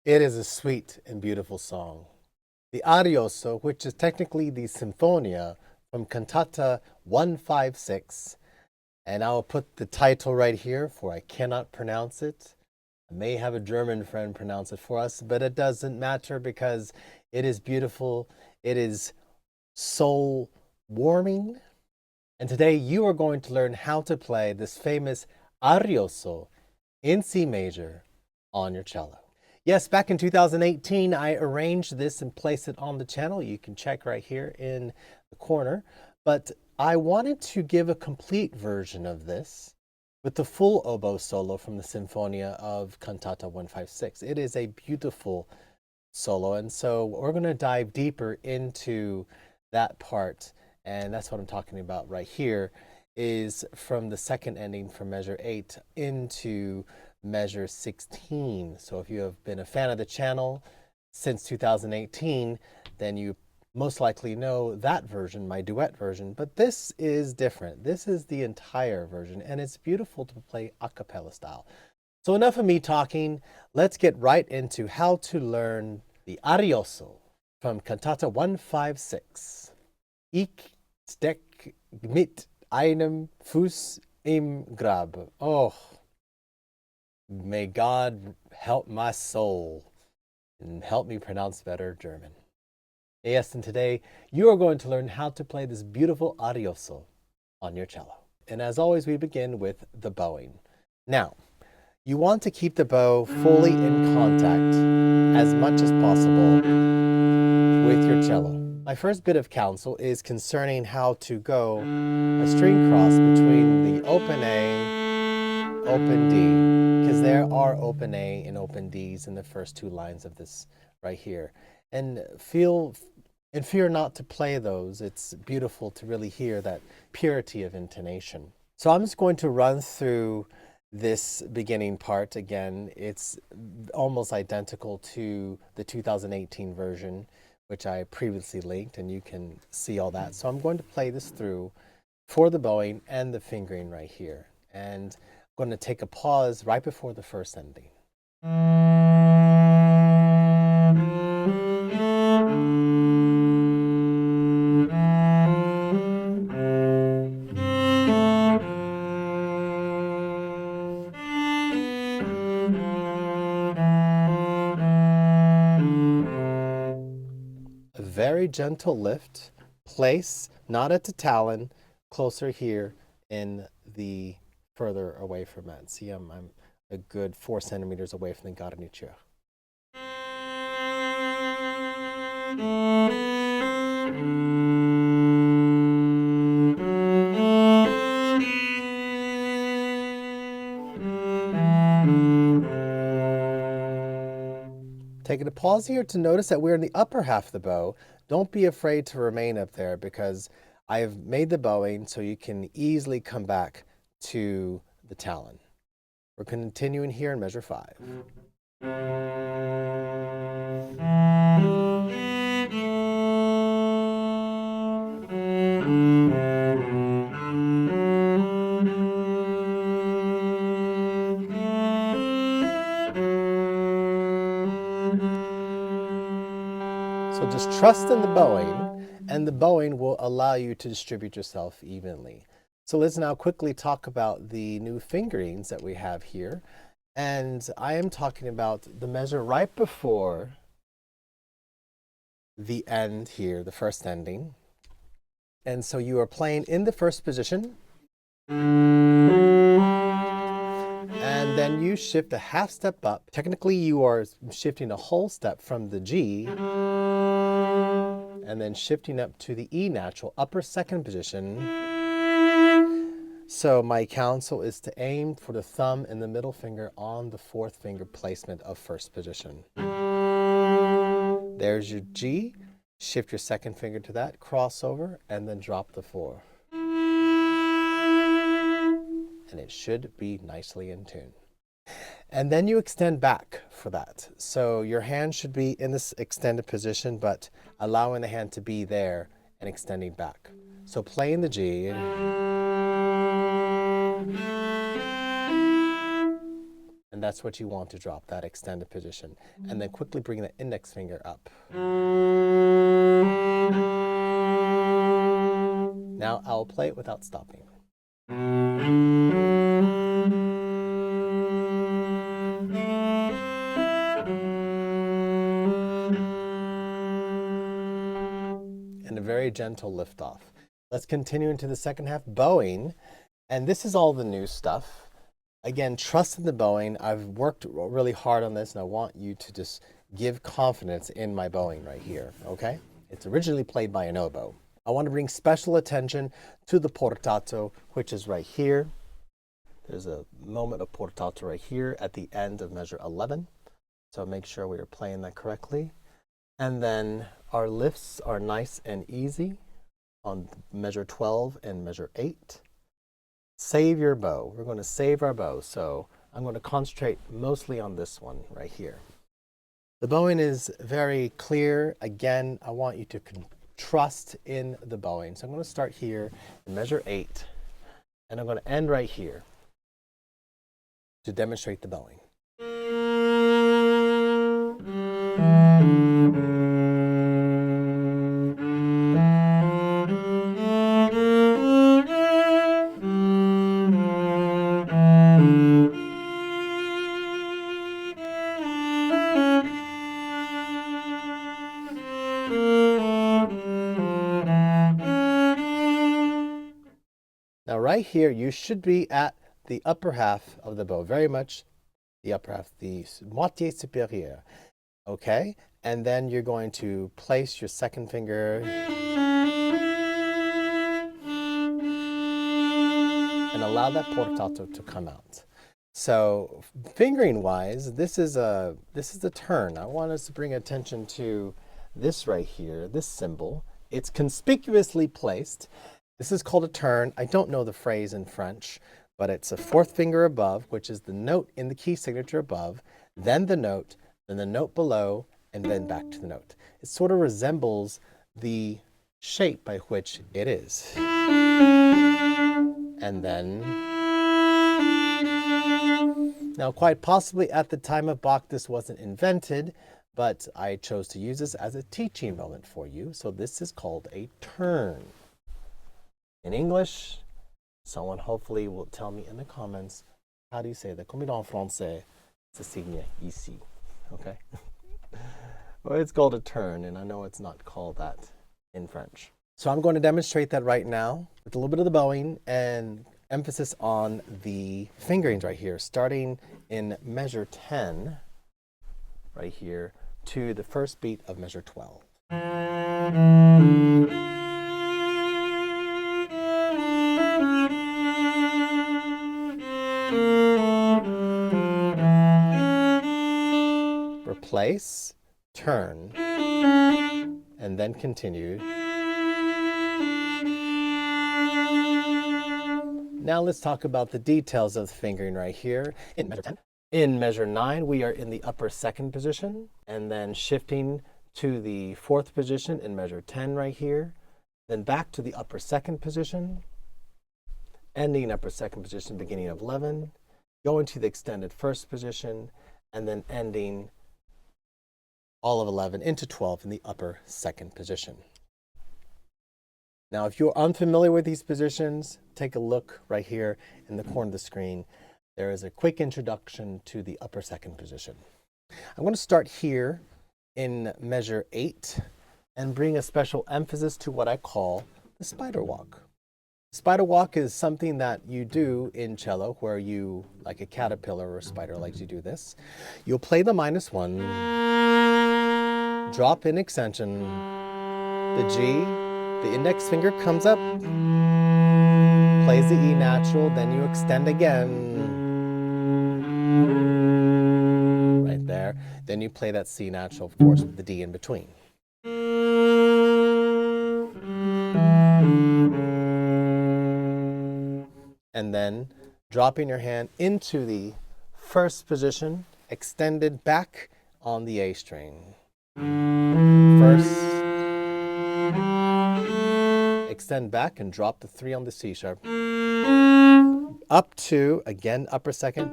It is a sweet and beautiful song. The Arioso, which is technically the Sinfonia from Cantata 156, and I'll put the title right here, for I cannot pronounce it. I may have a German friend pronounce it for us, but it doesn't matter because it is beautiful. It is soul warming. And today you are going to learn how to play this famous Arioso in C major on your cello. Yes, back in 2018, I arranged this and placed it on the channel. You can check right here in the corner. But I wanted to give a complete version of this with the full oboe solo from the Sinfonia of Cantata 156. It is a beautiful solo, and so we're going to dive deeper into that part. And that's what I'm talking about right here, is from the second ending from measure 8 into measure 16. So if you have been a fan of the channel since 2018, then you most likely know that version, my duet version, but this is different. This is the entire version, and it's beautiful to play a cappella style. So enough of me talking. Let's get right into how to learn the Arioso from Cantata 156. Ich steck mit einem Fuß im Grab. Oh, may God help my soul and help me pronounce better German. Yes, and today you are going to learn how to play this beautiful Arioso on your cello. And as always, we begin with the bowing. Now, you want to keep the bow fully in contact as much as possible with your cello. My first bit of counsel is concerning how to go a string cross between the open A, open D, because there are open A and open Ds in the first two lines of this right here. And fear not to play those. It's beautiful to really hear that purity of intonation. So I'm just going to run through this beginning part again. It's almost identical to the 2018 version, which I previously linked, and you can see all that. So I'm going to play this through for the bowing and the fingering right here. And I'm going to take a pause right before the first ending. A very gentle lift, place not at the talon, closer here in the further away from that. See, I'm a good 4 centimeters away from the garniture. Taking a pause here to notice that we're in the upper half of the bow. Don't be afraid to remain up there because I have made the bowing so you can easily come back to the talon. We're continuing here in measure 5. So just trust in the bowing, and the bowing will allow you to distribute yourself evenly. So let's now quickly talk about the new fingerings that we have here. And I am talking about the measure right before the end here, the first ending. And so you are playing in the first position. And then you shift a half step up. Technically, you are shifting a whole step from the G and then shifting up to the E natural, upper second position. So my counsel is to aim for the thumb and the middle finger on the fourth finger placement of first position. There's your G. Shift your second finger to that, crossover, and then drop the 4. And it should be nicely in tune. And then you extend back for that. So your hand should be in this extended position, but allowing the hand to be there and extending back. So playing the G. And that's what you want to drop, that extended position. And then quickly bring the index finger up. Now I'll play it without stopping. And a very gentle lift off. Let's continue into the second half, bowing. And this is all the new stuff. Again, trust in the bowing. I've worked really hard on this, and I want you to just give confidence in my bowing right here, okay? It's originally played by an oboe. I want to bring special attention to the portato, which is right here. There's a moment of portato right here at the end of measure 11. So make sure we are playing that correctly. And then our lifts are nice and easy on measure 12 and measure 8. Save your bow. We're going to save our bow. So I'm going to concentrate mostly on this one right here. The bowing is very clear. Again, I want you to trust in the bowing. So I'm going to start here in measure 8, and I'm going to end right here to demonstrate the bowing. Now right here, you should be at the upper half of the bow, very much the upper half, the moitié supérieure, okay? And then you're going to place your second finger and allow that portato to come out. So fingering wise, this is a turn. I want us to bring attention to this right here, this symbol. It's conspicuously placed. This is called a turn. I don't know the phrase in French, but it's a fourth finger above, which is the note in the key signature above, then the note below, and then back to the note. It sort of resembles the shape by which it is. And then, now quite possibly at the time of Bach this wasn't invented, but I chose to use this as a teaching moment for you. So this is called a turn. In English, someone hopefully will tell me in the comments, how do you say that? Comme en français, c'est signe ici, okay? Well, it's called a turn, and I know it's not called that in French. So I'm going to demonstrate that right now with a little bit of the bowing and emphasis on the fingerings right here, starting in measure 10, right here, to the first beat of measure 12. Replace, turn, and then continue. Now let's talk about the details of the fingering right here in measure 10. In measure 9, we are in the upper second position, and then shifting to the fourth position in measure 10 right here, then back to the upper second position, ending upper second position, beginning of 11, going to the extended first position, and then ending all of 11 into 12 in the upper second position. Now, if you're unfamiliar with these positions, take a look right here in the corner of the screen. There is a quick introduction to the upper second position. I'm going to start here in measure 8 and bring a special emphasis to what I call the spider walk. Spider walk is something that you do in cello where you, like a caterpillar or a spider likes to do this. You'll play the -1, drop in extension, the G, the index finger comes up, plays the E natural, then you extend again, right there. Then you play that C natural, of course, with the D in between. And then dropping your hand into the first position, extended back on the A string. First, extend back and drop the 3 on the C sharp. Up to, again, upper second,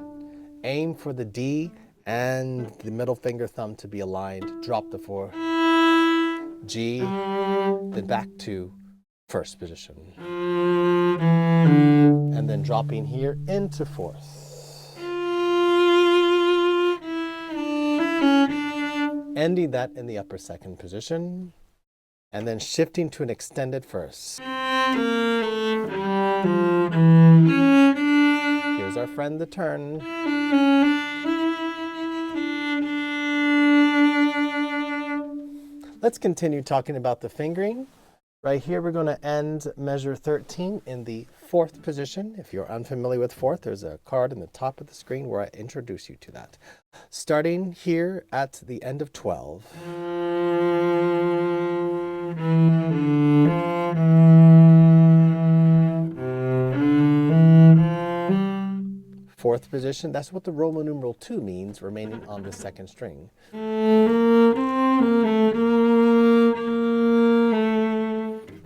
aim for the D and the middle finger thumb to be aligned. Drop the 4, G, then back to first position. And then dropping here into fourth. Ending that in the upper second position, and then shifting to an extended first. Here's our friend the turn. Let's continue talking about the fingering. Right here, we're going to end measure 13 in the 4th position. If you're unfamiliar with 4th, there's a card in the top of the screen where I introduce you to that. Starting here at the end of 12. 4th position, that's what the Roman numeral 2 means, remaining on the 2nd string.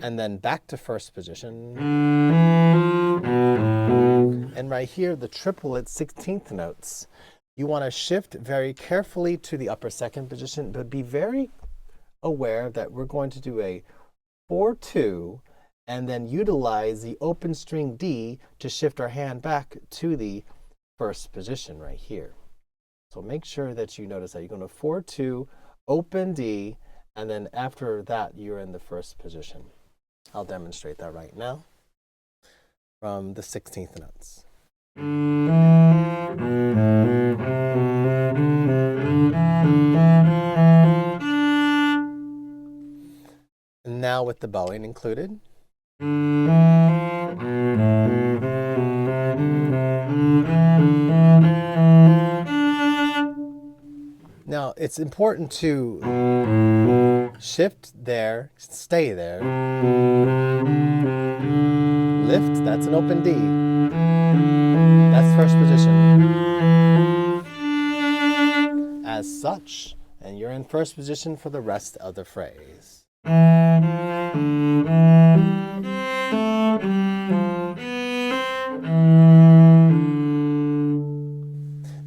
And then back to first position. And right here, the triplet 16th notes. You want to shift very carefully to the upper second position, but be very aware that we're going to do a 4-2 and then utilize the open string D to shift our hand back to the first position right here. So make sure that you notice that you're going to 4-2, open D, and then after that, you're in the first position. I'll demonstrate that right now from the 16th notes. And now with the bowing included. Now, it's important to shift there, stay there. Lift, that's an open D. That's first position. As such, and you're in first position for the rest of the phrase.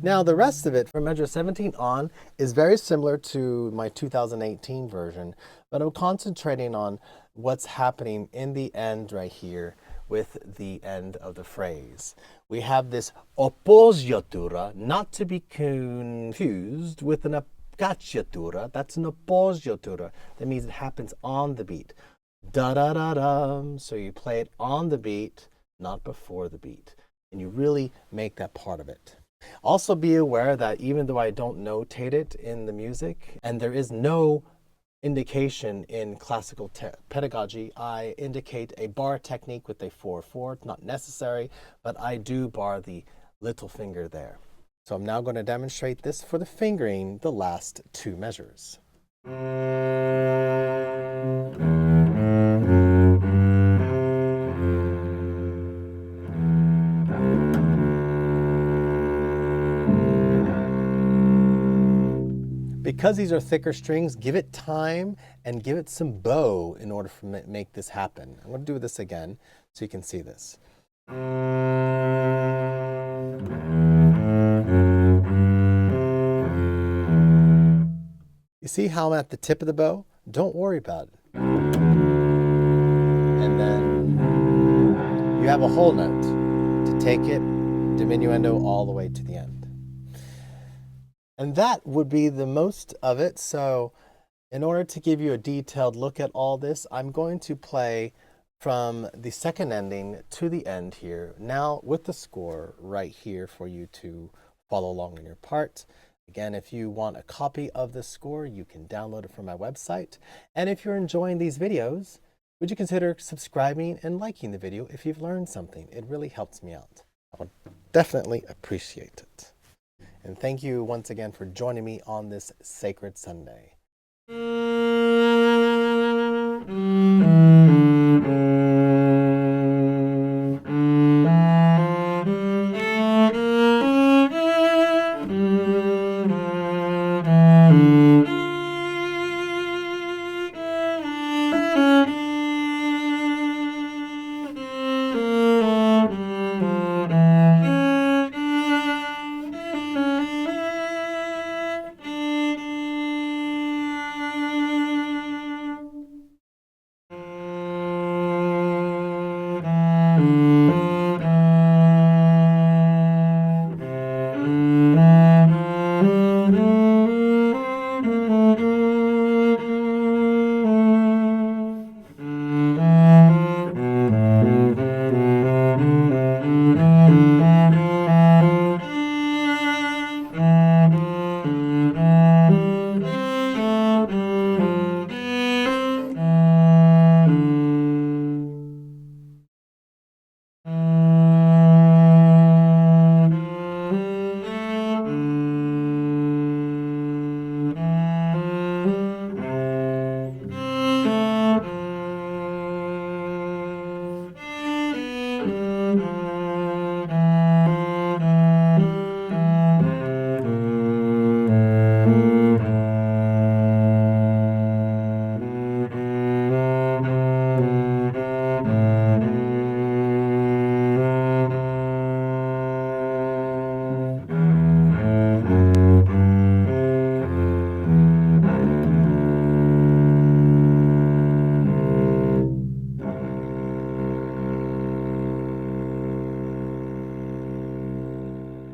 Now, the rest of it from measure 17 on is very similar to my 2018 version, but I'm concentrating on what's happening in the end right here with the end of the phrase. We have this appoggiatura, not to be confused with an appoggiatura. That's an appoggiatura. That means it happens on the beat. Da-da-da-da. So you play it on the beat, not before the beat. And you really make that part of it. Also be aware that even though I don't notate it in the music, and there is no indication in classical pedagogy, I indicate a bar technique with a 4-4. It's not necessary, but I do bar the little finger there. So I'm now going to demonstrate this for the fingering, the last 2 measures. Because these are thicker strings, give it time and give it some bow in order to make this happen. I'm going to do this again so you can see this. You see how I'm at the tip of the bow? Don't worry about it. And then you have a whole note to take it diminuendo all the way to the end. And that would be the most of it. So in order to give you a detailed look at all this, I'm going to play from the second ending to the end here, now with the score right here for you to follow along in your part. Again, if you want a copy of the score, you can download it from my website. And if you're enjoying these videos, would you consider subscribing and liking the video if you've learned something? It really helps me out. I would definitely appreciate it. And thank you once again for joining me on this sacred Sunday.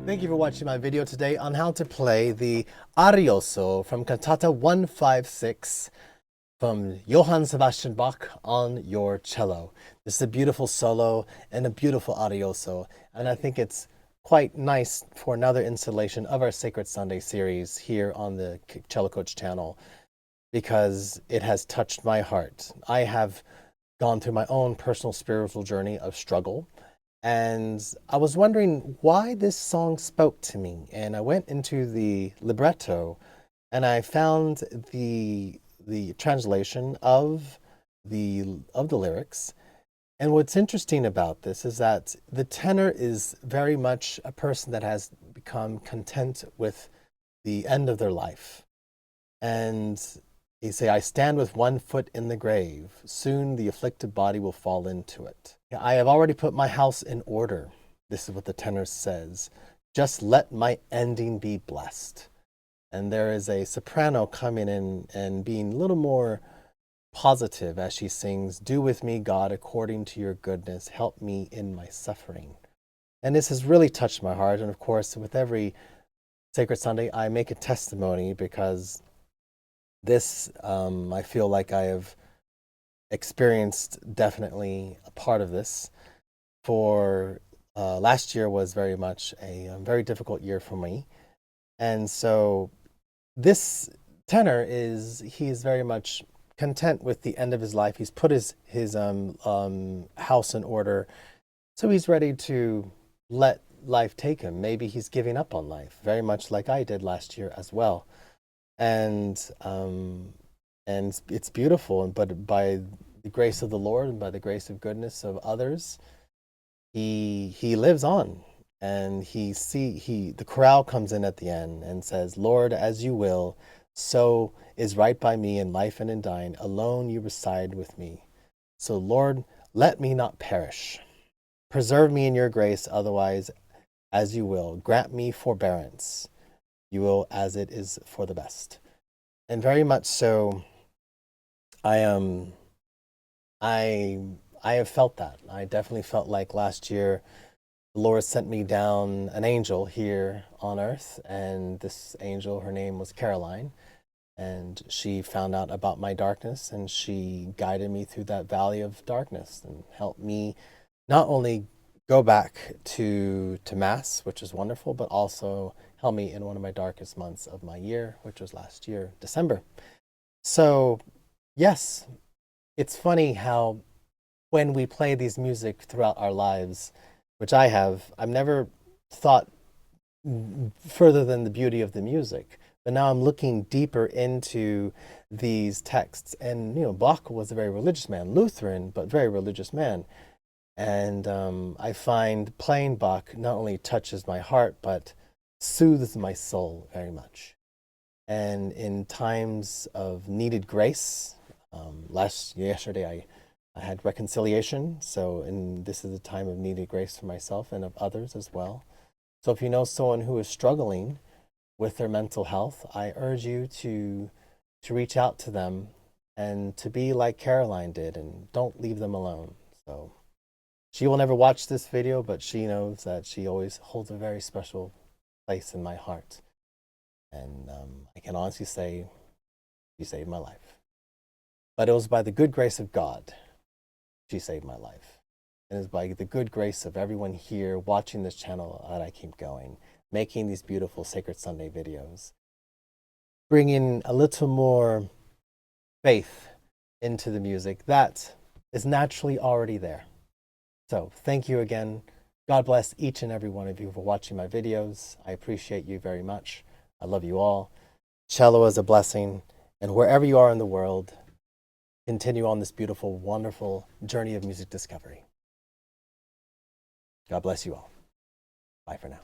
Thank you for watching my video today on how to play the Arioso from Cantata 156 from Johann Sebastian Bach on your cello. This is a beautiful solo and a beautiful Arioso, and I think it's quite nice for another installation of our Sacred Sunday series here on the Cello Coach channel because it has touched my heart. I have gone through my own personal spiritual journey of struggle, and I was wondering why this song spoke to me. And I went into the libretto and I found the translation of the lyrics. And what's interesting about this is that the tenor is very much a person that has become content with the end of their life. And they say, I stand with one foot in the grave. Soon the afflicted body will fall into it. I have already put my house in order. This is what the tenor says. Just let my ending be blessed. And there is a soprano coming in and being a little more positive as she sings, do with me, God, according to your goodness. Help me in my suffering. And this has really touched my heart. And of course, with every Sacred Sunday, I make a testimony because this, I feel like I have experienced definitely a part of this. For last year was very much a very difficult year for me. And so this tenor he is very much content with the end of his life. He's put his house in order. So he's ready to let life take him. Maybe he's giving up on life, very much like I did last year as well. And it's beautiful, but by the grace of the Lord and by the grace of goodness of others, he lives on. And the chorale comes in at the end and says, Lord, as you will, so is right by me in life and in dying. Alone you reside with me. So Lord, let me not perish. Preserve me in your grace, otherwise, as you will. Grant me forbearance. You will, as it is for the best. And very much so, I have felt that. I definitely felt like last year the Lord sent me down an angel here on earth, and this angel, her name was Caroline, and she found out about my darkness, and she guided me through that valley of darkness and helped me not only go back to Mass, which is wonderful, but also helped me in one of my darkest months of my year, which was last year, December. So, yes, it's funny how when we play these music throughout our lives, which I've never thought further than the beauty of the music. But now I'm looking deeper into these texts. And, you know, Bach was a very religious man, Lutheran, but very religious man. And I find playing Bach not only touches my heart, but soothes my soul very much. And in times of needed grace, yesterday I had reconciliation. So this is a time of needed grace for myself and of others as well. So if you know someone who is struggling with their mental health, I urge you to reach out to them and to be like Caroline did and don't leave them alone. So she will never watch this video, but she knows that she always holds a very special place in my heart. And I can honestly say she saved my life. But it was by the good grace of God she saved my life. And it's by the good grace of everyone here watching this channel that I keep going, making these beautiful Sacred Sunday videos, bringing a little more faith into the music that is naturally already there. So thank you again. God bless each and every one of you for watching my videos. I appreciate you very much. I love you all. Cello is a blessing. And wherever you are in the world, continue on this beautiful, wonderful journey of music discovery. God bless you all. Bye for now.